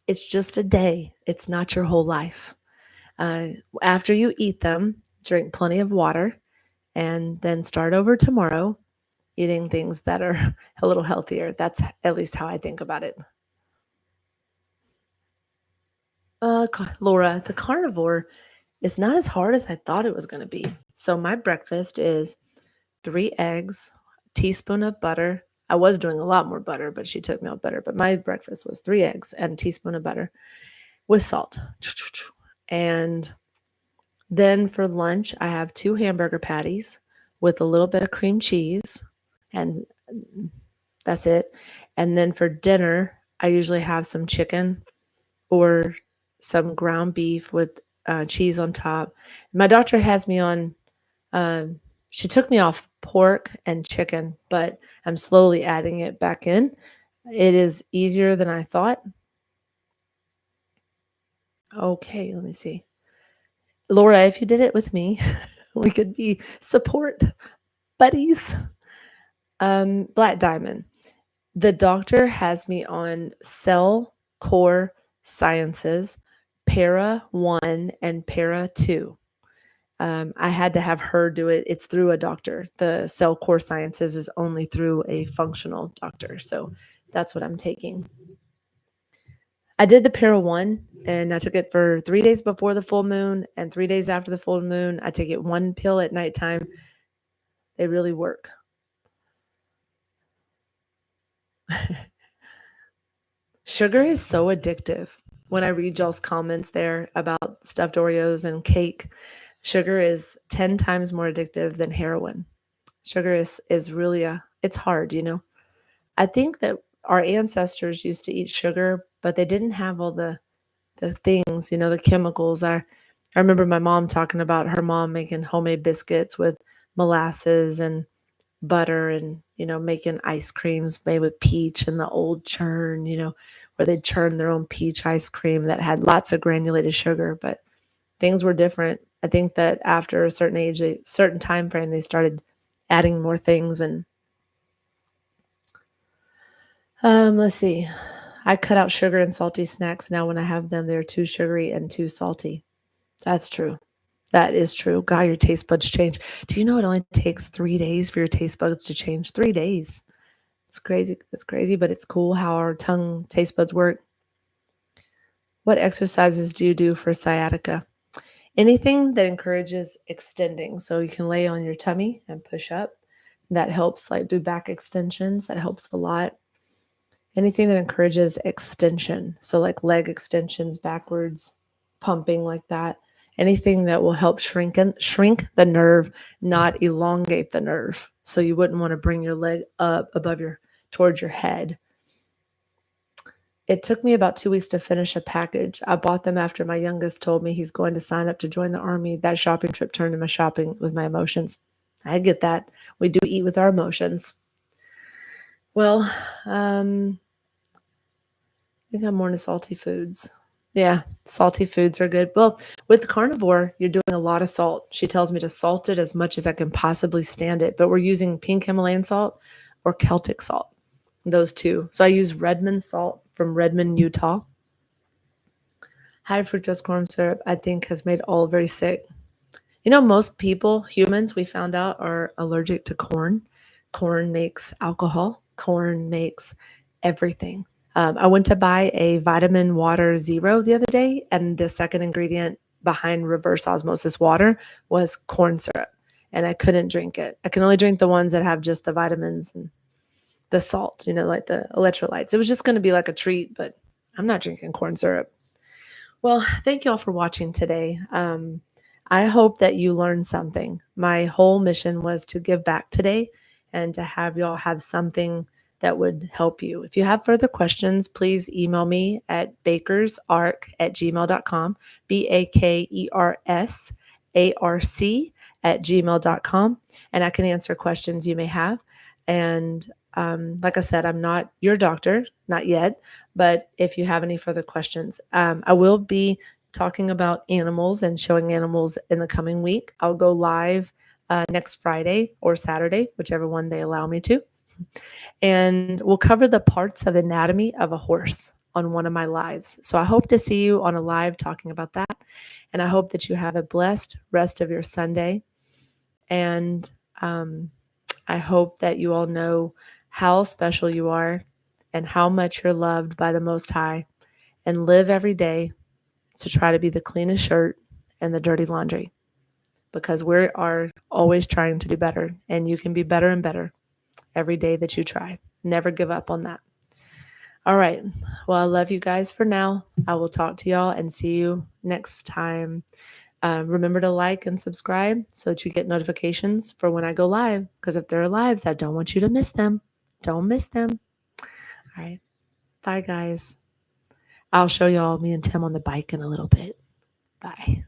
It's just a day. It's not your whole life. Uh, After you eat them, drink plenty of water and then start over tomorrow eating things that are a little healthier. That's at least how I think about it. Laura, the carnivore is not as hard as I thought it was going to be. So my breakfast is 3 eggs, teaspoon of butter. I was doing a lot more butter, but she took me out butter. But my breakfast was 3 eggs and a teaspoon of butter with salt. And then for lunch, I have 2 hamburger patties with a little bit of cream cheese, and that's it. And then for dinner, I usually have some chicken or some ground beef with cheese on top. My doctor has me on, she took me off pork and chicken, but I'm slowly adding it back in. It is easier than I thought. Okay, let me see. Laura, if you did it with me, we could be support buddies. Black Diamond. The doctor has me on Cell Core Sciences, Para 1 and Para 2. I had to have her do it. It's through a doctor. The Cell Core Sciences is only through a functional doctor. So that's what I'm taking. I did the Para 1 and I took it for 3 days before the full moon and 3 days after the full moon. I take it 1 pill at nighttime. They really work. Sugar is so addictive. When I read y'all's comments there about stuffed Oreos and cake, sugar is 10 times more addictive than heroin. Sugar is really it's hard, you know. I think that our ancestors used to eat sugar, but they didn't have all the things, you know, the chemicals. I remember my mom talking about her mom making homemade biscuits with molasses and butter and, you know, making ice creams made with peach and the old churn, you know, where they'd churn their own peach ice cream that had lots of granulated sugar, but things were different. I think that after a certain age, a certain time frame, they started adding more things. And let's see. I cut out sugar and salty snacks. Now when I have them, they're too sugary and too salty. That's true. That is true. God, your taste buds change. Do you know it only takes 3 days for your taste buds to change? 3 days. It's crazy. It's crazy, but it's cool how our tongue taste buds work. What exercises do you do for sciatica? Anything that encourages extending. So you can lay on your tummy and push up. That helps, like do back extensions. That helps a lot. Anything that encourages extension. So like leg extensions backwards, pumping like that. Anything that will help shrink the nerve, not elongate the nerve. So you wouldn't want to bring your leg up towards your head. It took me about 2 weeks to finish a package. I bought them after my youngest told me he's going to sign up to join the army. That shopping trip turned into shopping with my emotions. I get that. We do eat with our emotions. Well, I think I'm more into salty foods. Yeah, salty foods are good. Well, with carnivore, you're doing a lot of salt. She tells me to salt it as much as I can possibly stand it, but we're using pink Himalayan salt or Celtic salt, those two. So I use Redmond salt from Redmond, Utah. High fructose corn syrup, I think, has made all very sick. You know, most people, humans, we found out are allergic to corn. Corn makes alcohol. Corn makes everything. I went to buy a vitamin water zero the other day, and the second ingredient behind reverse osmosis water was corn syrup, and I couldn't drink it. I can only drink the ones that have just the vitamins and the salt, you know, like the electrolytes. It was just going to be like a treat, but I'm not drinking corn syrup. Well, thank you all for watching today. I hope that you learned something. My whole mission was to give back today and to have y'all have something that would help you. If you have further questions, please email me at bakersarc@gmail.com, bakersarc@gmail.com, and I can answer questions you may have. And like I said, I'm not your doctor, not yet, but if you have any further questions, I will be talking about animals and showing animals in the coming week. I'll go live next Friday or Saturday, whichever one they allow me to. And we'll cover the parts of the anatomy of a horse on one of my lives. So I hope to see you on a live talking about that. And I hope that you have a blessed rest of your Sunday. And I hope that you all know how special you are and how much you're loved by the Most High, and live every day to try to be the cleanest shirt and the dirty laundry, because we are always trying to do better, and you can be better and better every day that you try. Never give up on that. All right. Well, I love you guys for now. I will talk to y'all and see you next time. Remember to like and subscribe so that you get notifications for when I go live, because if there are lives, I don't want you to miss them. Don't miss them. All right. Bye, guys. I'll show y'all me and Tim on the bike in a little bit. Bye.